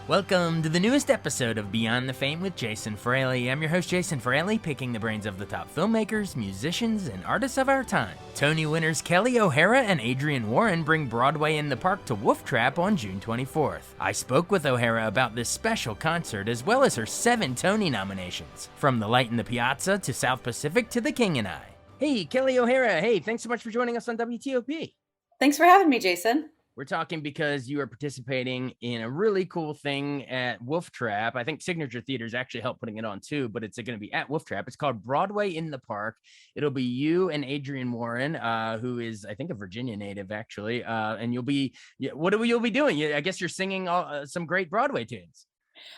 Welcome to the newest episode of Beyond the Fame with Jason Fraley. I'm your host, Jason Fraley, picking the brains of the top filmmakers, musicians, and artists of our time. Tony winners Kelli O'Hara and Adrienne Warren bring Broadway in the Park to Wolf Trap on June 24th. I spoke with O'Hara about this special concert as well as her 7 Tony nominations, from The Light in the Piazza to South Pacific to The King and I. Hey, Kelli O'Hara. Hey, thanks so much for joining us on WTOP. Thanks for having me, Jason. We're talking because you are participating in a really cool thing at Wolf Trap. I think Signature Theaters actually helped putting it on too, but it's going to be at Wolf Trap. It's called Broadway in the Park. It'll be you and Adrienne Warren, who is, I think, a Virginia native, actually. And you'll be, you'll be doing? I guess you're singing some great Broadway tunes.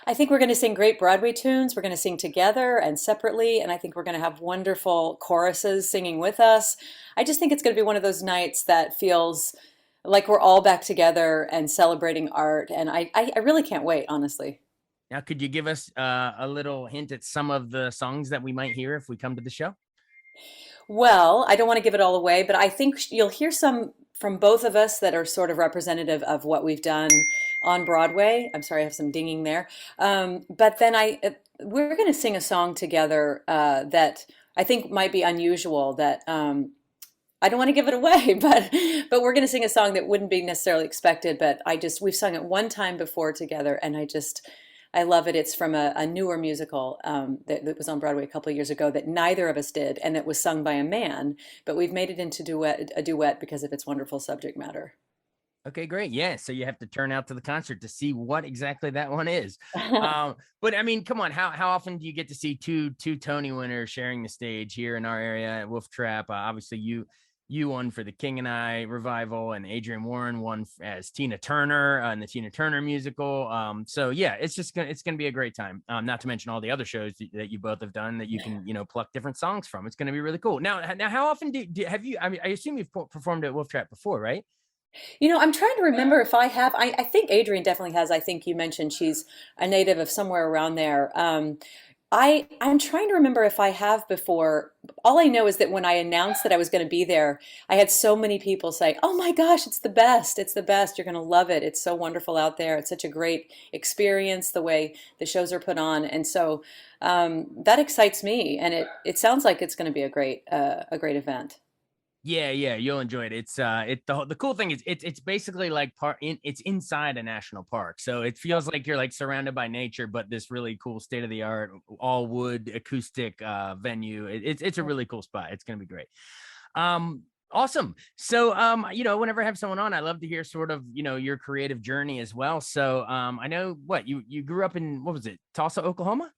I think we're going to sing great Broadway tunes. We're going to sing together and separately, and I think we're going to have wonderful choruses singing with us. I just think it's going to be one of those nights that feels like we're all back together and celebrating art, and I really can't wait, honestly. Now, could you give us a little hint at some of the songs that we might hear if we come to the show? Well, I don't want to give it all away, but I think you'll hear some from both of us that are sort of representative of what we've done on Broadway. I'm sorry, I have some dinging there. But then we're going to sing a song together that I think might be unusual, that I don't want to give it away, but we're going to sing a song that wouldn't be necessarily expected, but we've sung it one time before together, and I love it. It's from a newer musical that was on Broadway a couple of years ago that neither of us did, and it was sung by a man, but we've made it into a duet because of its wonderful subject matter. Okay, great. Yeah, so you have to turn out to the concert to see what exactly that one is. But I mean, come on, how often do you get to see two Tony winners sharing the stage here in our area at Wolf Trap? Obviously, you won for The King and I revival, and Adrienne Warren won as Tina Turner in the Tina Turner musical. So yeah, it's gonna be a great time. Not to mention all the other shows that you both have done that you can pluck different songs from. It's gonna be really cool. Now, how often have you? I mean, I assume you've performed at Wolf Trap before, right? I'm trying to remember if I have. I think Adrienne definitely has. I think you mentioned she's a native of somewhere around there. I'm trying to remember if I have before. All I know is that when I announced that I was going to be there, I had so many people say, "Oh my gosh, it's the best. It's the best. You're going to love it. It's so wonderful out there. It's such a great experience, the way the shows are put on." And so that excites me, and it sounds like it's going to be a great event. Yeah, you'll enjoy it. It's the cool thing is it's basically like it's inside a national park. So it feels like you're like surrounded by nature, but this really cool state of the art, all wood acoustic venue. It's a really cool spot. It's gonna be great. Awesome. So whenever I have someone on, I love to hear sort of, your creative journey as well. So I know what you grew up in, what was it, Tulsa, Oklahoma?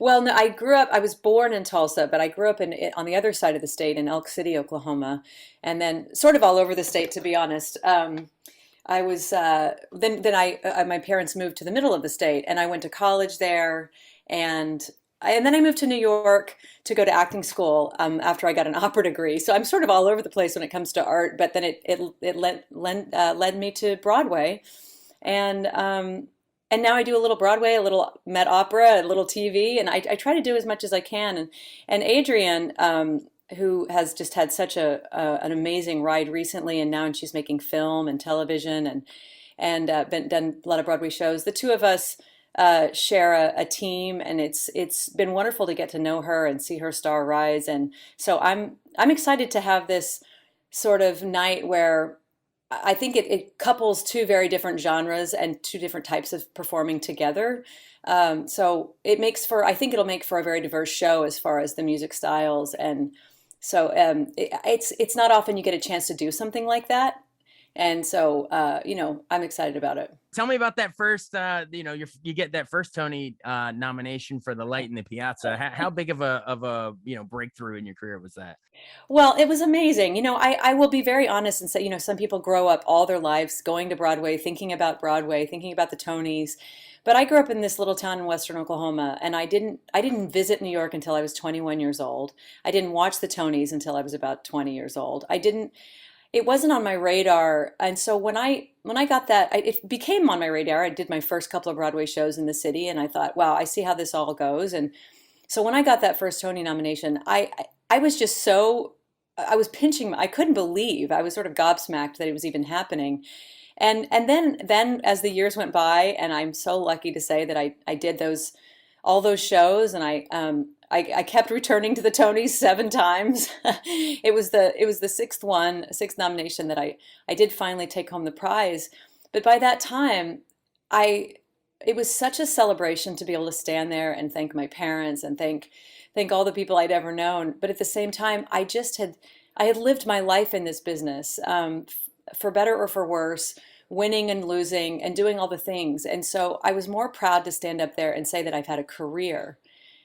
Well, no, I was born in Tulsa, but I grew up on the other side of the state in Elk City, Oklahoma, and then sort of all over the state, to be honest. I was my parents moved to the middle of the state, and I went to college there, and then I moved to New York to go to acting school after I got an opera degree. So I'm sort of all over the place when it comes to art. But then it led me to Broadway, and now I do a little Broadway, a little Met Opera, a little TV, and I try to do as much as I can. And Adrienne, who has just had such an amazing ride recently, and now she's making film and television and done a lot of Broadway shows. The two of us share a team, and it's been wonderful to get to know her and see her star rise. And so I'm excited to have this sort of night where I think it couples two very different genres and two different types of performing together. So I think it'll make for a very diverse show as far as the music styles. And so it's not often you get a chance to do something like that. And so, I'm excited about it. Tell me about that first, you get that first Tony nomination for The Light in the Piazza. How big of a breakthrough in your career was that? Well, it was amazing. I will be very honest and say, some people grow up all their lives going to Broadway, thinking about the Tonys. But I grew up in this little town in Western Oklahoma, and I didn't visit New York until I was 21 years old. I didn't watch the Tonys until I was about 20 years old. It wasn't on my radar. And so when I got that, it became on my radar. I did my first couple of Broadway shows in the city, and I thought, wow, I see how this all goes. And so when I got that first Tony nomination, I was just I was pinching, I couldn't believe, I was sort of gobsmacked that it was even happening. And then as the years went by, and I'm so lucky to say that I did all those shows, and I kept returning to the Tonys 7 times. It was the sixth nomination that I did finally take home the prize. But by that time, I it was such a celebration to be able to stand there and thank my parents and thank all the people I'd ever known. But at the same time, I had lived my life in this business, for better or for worse, winning and losing and doing all the things. And so I was more proud to stand up there and say that I've had a career,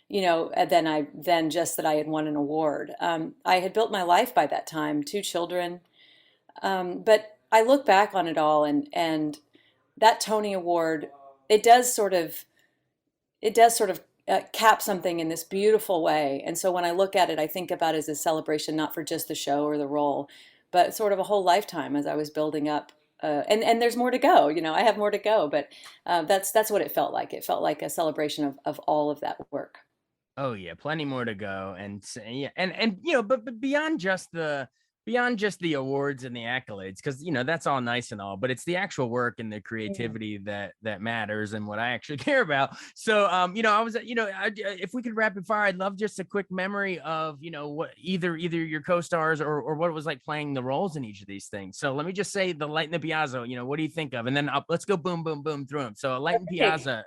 than just that I had won an award. I had built my life by that time, 2 children. But I look back on it all, and that Tony Award, it does sort of cap something in this beautiful way. And so when I look at it, I think about it as a celebration, not for just the show or the role, but sort of a whole lifetime as I was building up. And there's more to go. I have more to go, but that's what it felt like. It felt like a celebration of all of that work. Oh yeah, plenty more to go, yeah, and but beyond just the awards and the accolades, because that's all nice and all, but it's the actual work and the Yeah. creativity that matters and what I actually care about. So I was if we could rapid fire, I'd love just a quick memory of what either your co-stars or what it was like playing the roles in each of these things. So let me just say The Light in the Piazza, what do you think of? And then let's go boom boom boom through them. So Light in Okay. Piazza,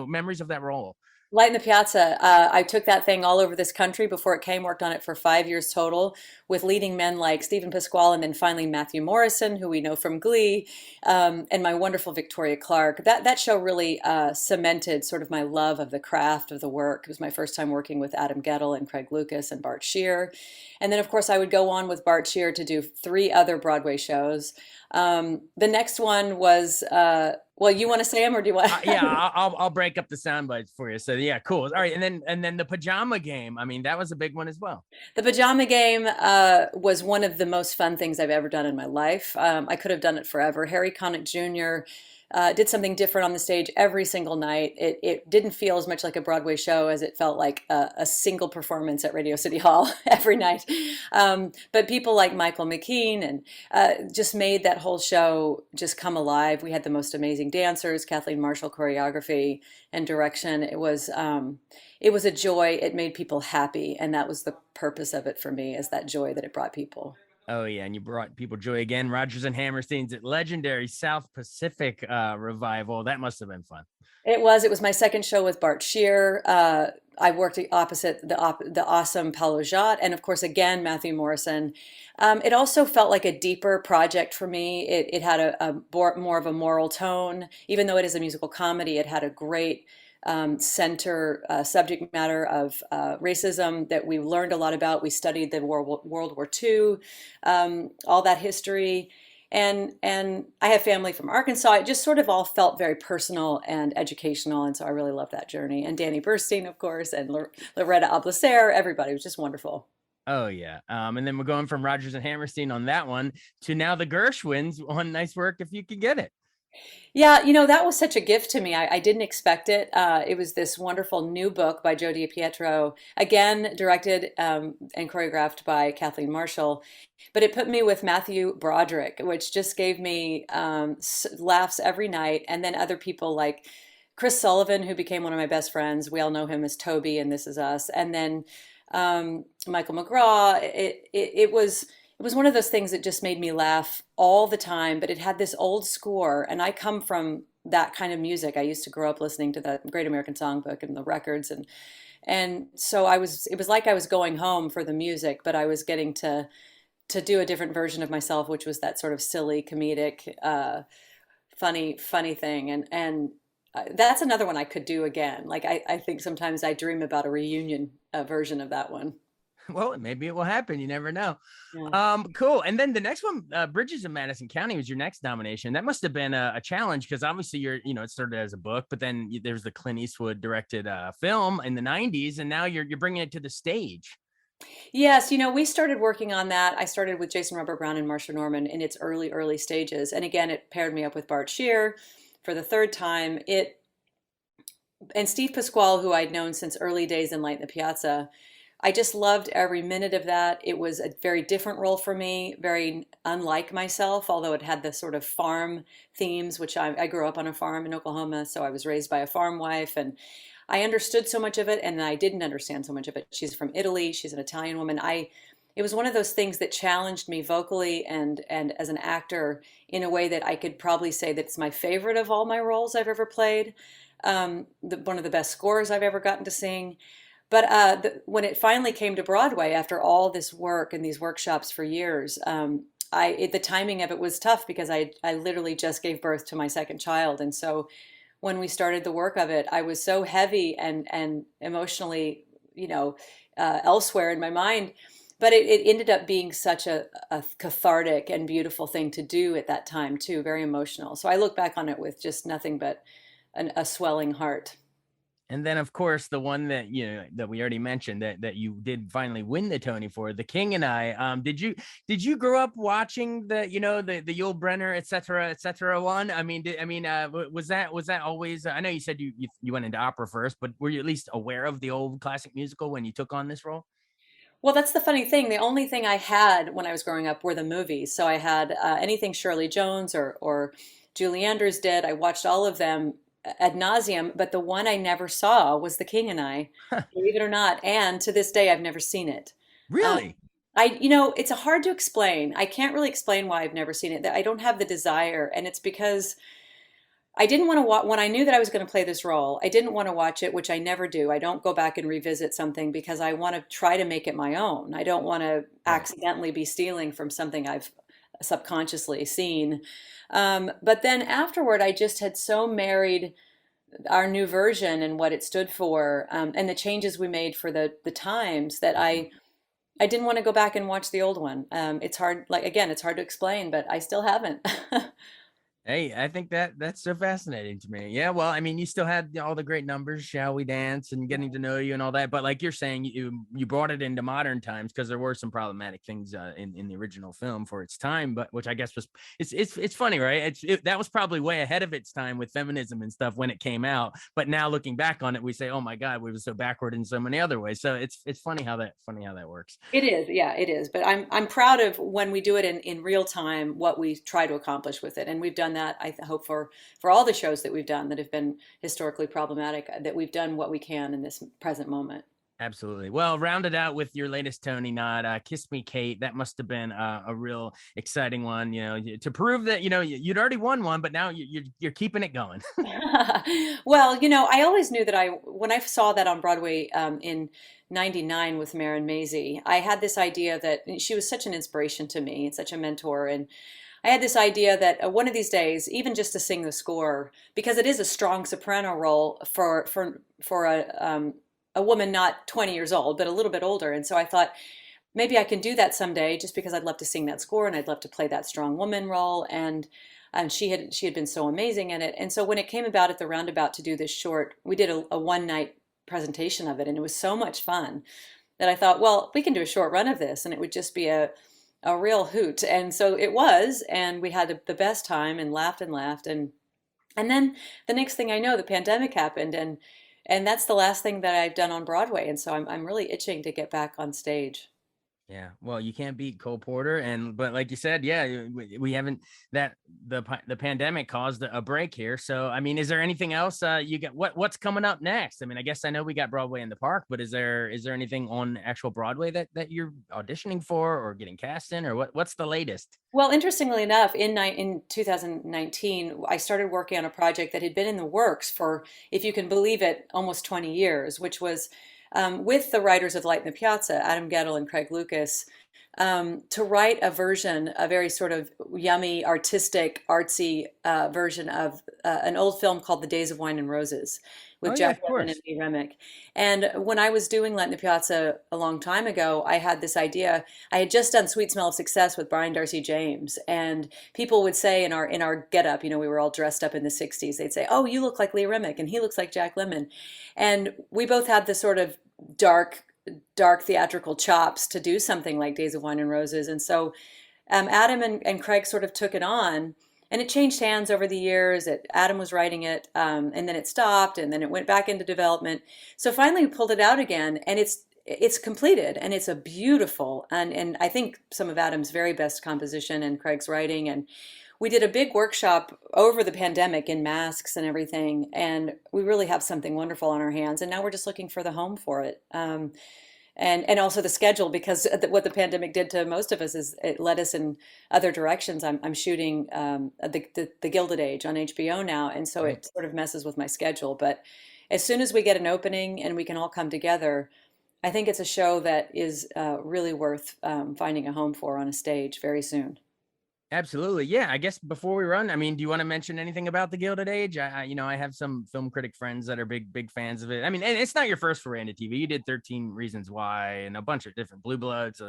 memories of that role. Light in the Piazza. I took that thing all over this country before it came, worked on it for 5 years total with leading men like Stephen Pasquale and then finally Matthew Morrison, who we know from Glee, and my wonderful Victoria Clark. That show really cemented sort of my love of the craft of the work. It was my first time working with Adam Gettle and Craig Lucas and Bart Shear. And then, of course, I would go on with Bart Shear to do 3 other Broadway shows. The next one was, well, you want to say them or do you want? Yeah, I'll break up the sound bites for you. So yeah, cool. All right, and then the Pajama Game. I mean, that was a big one as well. The Pajama Game was one of the most fun things I've ever done in my life. I could have done it forever. Harry Connick Jr. Did something different on the stage every single night. It didn't feel as much like a Broadway show as it felt like a single performance at Radio City Hall every night. But people like Michael McKean and just made that whole show just come alive. We had the most amazing dancers, Kathleen Marshall choreography and direction. It was a joy. It made people happy, and that was the purpose of it for me, is that joy that it brought people. Oh yeah, and you brought people joy again. Rodgers and Hammerstein's legendary South Pacific revival. That must have been fun. It was my second show with Bart Shear. I worked opposite the awesome Paulo Jot, and of course, again, Matthew Morrison. It also felt like a deeper project for me. It had more of a moral tone. Even though it is a musical comedy, it had a great center subject matter of racism that we learned a lot about. We studied the World War II, all that history. And I have family from Arkansas. It just sort of all felt very personal and educational, and so I really loved that journey. And Danny Burstein, of course, and Loretta Ablacer, everybody. It was just wonderful. Oh yeah, and then we're going from Rodgers and Hammerstein on that one to now the Gershwins on Nice Work If You Could Get It. Yeah, that was such a gift to me. I didn't expect it. It was this wonderful new book by Joe DiPietro, again directed and choreographed by Kathleen Marshall. But it put me with Matthew Broderick, which just gave me laughs every night. And then other people like Chris Sullivan, who became one of my best friends. We all know him as Toby in This Is Us. And then Michael McGraw. It was one of those things that just made me laugh all the time, but it had this old score, and I come from that kind of music. I used to grow up listening to the Great American Songbook and the records, and so it was like I was going home for the music, but I was getting to do a different version of myself, which was that sort of silly, comedic, funny thing, and that's another one I could do again. Like I think sometimes I dream about a reunion version of that one. Well, maybe it will happen. You never know. Yeah. Cool. And then the next one, Bridges of Madison County, was your next nomination. That must have been a challenge because obviously it started as a book, but then there's the Clint Eastwood directed film in the '90s, and now you're bringing it to the stage. Yes, we started working on that. I started with Jason Robert Brown and Marsha Norman in its early stages. And again, it paired me up with Bart Shear for the third time. And Steve Pasquale, who I'd known since early days in Light in the Piazza, I just loved every minute of that. It was a very different role for me, very unlike myself, although it had the sort of farm themes, which I grew up on a farm in Oklahoma, so I was raised by a farm wife, and I understood so much of it, and I didn't understand so much of it. She's from Italy. She's an Italian woman. It was one of those things that challenged me vocally and as an actor in a way that I could probably say that it's my favorite of all my roles I've ever played. One of the best scores I've ever gotten to sing. But when it finally came to Broadway, after all this work and these workshops for years, the timing of it was tough because I literally just gave birth to my second child, and so when we started the work of it, I was so heavy and emotionally, elsewhere in my mind. But it ended up being such a cathartic and beautiful thing to do at that time too, very emotional. So I look back on it with just nothing but a swelling heart. And then, of course, the one that that we already mentioned that you did finally win the Tony for, The King and I. Did you grow up watching the Yul Brynner, et cetera one? I mean, was that always? I know you said you went into opera first, but were you at least aware of the old classic musical when you took on this role? Well, that's the funny thing. The only thing I had when I was growing up were the movies. So I had anything Shirley Jones or Julie Andrews did. I watched all of them ad nauseum, but the one I never saw was The King and I, believe it or not. And to this day, I've never seen it. Um, Really? it's hard to explain. I can't really explain why I've never seen it. I don't have the desire, and it's because I didn't want to watch when I knew that I was going to play this role. I didn't want to watch it, which I never do. I don't go back and revisit something because I want to try to make it my own. I don't want to Right. accidentally be stealing from something I've subconsciously seen. But then afterward, I just had so married our new version and what it stood for, and the changes we made for the times that I didn't want to go back and watch the old one. It's hard, like again, it's hard to explain, but I still haven't. Hey, I think that's so fascinating to me. Yeah, well, I mean, you still had all the great numbers, "Shall We Dance" and "Getting to Know You" and all that, but like you're saying, you brought it into modern times because there were some problematic things in the original film for its time, but which I guess was it's funny, right? That was probably way ahead of its time with feminism and stuff when it came out, but now looking back on it, we say, oh my God, we were so backward in so many other ways. So it's funny how that works. It is, yeah, it is. But I'm proud of when we do it in real time, what we try to accomplish with it. And we've done that, hope, for all the shows that we've done that have been historically problematic, that we've done what we can in this present moment. Absolutely. Well, rounded out with your latest Tony nod, "Kiss Me, Kate." That must have been a real exciting one, to prove that you'd already won one, but now you're keeping it going. Well, I always knew that when I saw that on Broadway in '99 with Maren Maisie, I had this idea that she was such an inspiration to me and such a mentor. And I had this idea that one of these days, even just to sing the score, because it is a strong soprano role for a woman not 20 years old, but a little bit older. And so I thought maybe I can do that someday, just because I'd love to sing that score and I'd love to play that strong woman role. And she had been so amazing in it. And so when it came about at the Roundabout to do this short, we did a one night presentation of it, and it was so much fun that I thought, well, we can do a short run of this, and it would just be a real hoot. And so it was, and we had the best time and laughed and laughed. And then the next thing I know, the pandemic happened, and that's the last thing that I've done on Broadway. And so I'm really itching to get back on stage. Yeah, well, you can't beat Cole Porter, but like you said, yeah, we haven't that the pandemic caused a break here. So, I mean, is there anything else you got? What's coming up next? I mean, I guess I know we got Broadway in the Park, but is there anything on actual Broadway that you're auditioning for or getting cast in, or what's the latest? Well, interestingly enough, in 2019, I started working on a project that had been in the works for, if you can believe it, almost 20 years, which was with the writers of Light in the Piazza, Adam Gettle and Craig Lucas, to write a version, a very sort of yummy, artistic, artsy version of an old film called The Days of Wine and Roses Oh with yeah, Jack of Lemmon and course. Lee Remick. And when I was doing Light in the Piazza a long time ago, I had this idea. I had just done Sweet Smell of Success with Brian Darcy James, and people would say in our get up, we were all dressed up in the '60s. They'd say, "Oh, you look like Lee Remick, and he looks like Jack Lemmon," and we both had this sort of dark dark theatrical chops to do something like Days of Wine and Roses. And so Adam and Craig sort of took it on, and it changed hands over the years. Adam was writing it, and then it stopped, and then it went back into development. So finally we pulled it out again, and it's completed, and it's a beautiful, and I think some of Adam's very best composition and Craig's writing. And we did a big workshop over the pandemic in masks and everything, and we really have something wonderful on our hands. And now we're just looking for the home for it. And also the schedule, because what the pandemic did to most of us is it led us in other directions. I'm shooting the Gilded Age on HBO now, and so Right. it sort of messes with my schedule. But as soon as we get an opening and we can all come together, I think it's a show that is really worth finding a home for on a stage very soon. Absolutely. Yeah. I guess before we run, I mean, do you want to mention anything about the Gilded Age? I have some film critic friends that are big fans of it. I mean, and it's not your first foray into TV. You did 13 Reasons Why and a bunch of different Blue Bloods,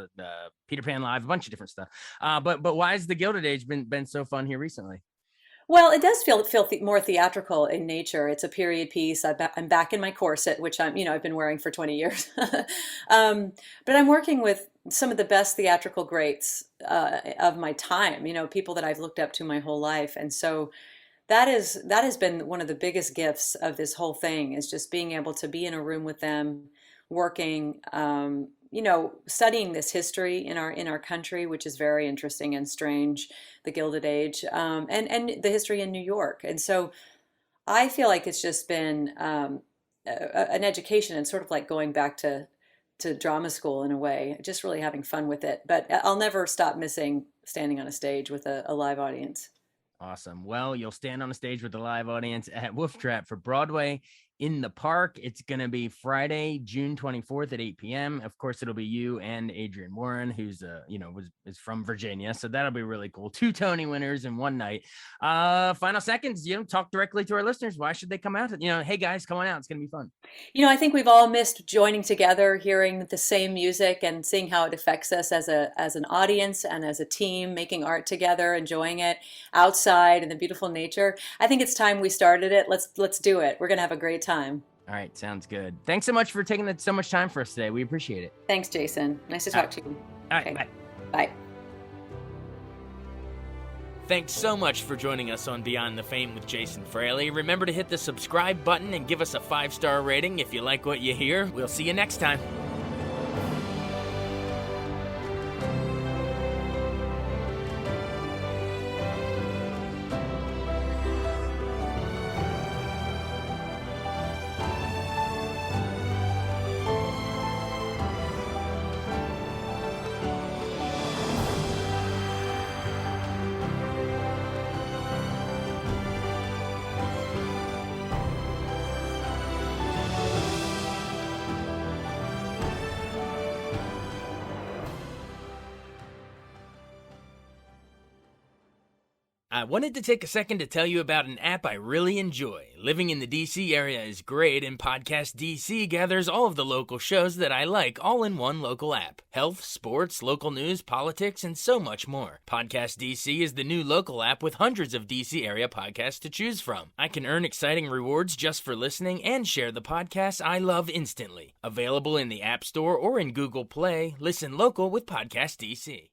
Peter Pan Live, a bunch of different stuff. But why has the Gilded Age been so fun here recently? Well, it does feel more theatrical in nature. It's a period piece. I'm back in my corset, which I've been wearing for 20 years. um, but I'm working with some of the best theatrical greats of my time. People that I've looked up to my whole life, and so that has been one of the biggest gifts of this whole thing, is just being able to be in a room with them, working, studying this history in our country, which is very interesting and strange, the Gilded Age, and the history in New York. And so I feel like it's just been an education, and sort of like going back to drama school in a way, just really having fun with it. But I'll never stop missing standing on a stage with a live audience. Awesome. Well, you'll stand on a stage with a live audience at Wolf Trap for Broadway in the Park. It's going to be Friday, June 24th at 8 p.m. Of course, it'll be you and Adrienne Warren, who's, is from Virginia. So that'll be really cool. 2 Tony winners in one night. Final seconds, talk directly to our listeners. Why should they come out? Hey guys, come on out. It's going to be fun. I think we've all missed joining together, hearing the same music, and seeing how it affects us as an audience and as a team, making art together, enjoying it outside in the beautiful nature. I think it's time we started it. Let's do it. We're going to have a great time. All right. Sounds good. Thanks so much for taking so much time for us today. We appreciate it. Thanks, Jason. Nice to talk to you. All right. Okay. Bye. Bye. Thanks so much for joining us on Beyond the Fame with Jason Fraley. Remember to hit the subscribe button and give us a 5-star rating if you like what you hear. We'll see you next time. I wanted to take a second to tell you about an app I really enjoy. Living in the DC area is great, and Podcast DC gathers all of the local shows that I like all in one local app. Health, sports, local news, politics, and so much more. Podcast DC is the new local app with hundreds of DC area podcasts to choose from. I can earn exciting rewards just for listening and share the podcasts I love instantly. Available in the App Store or in Google Play, listen local with Podcast DC.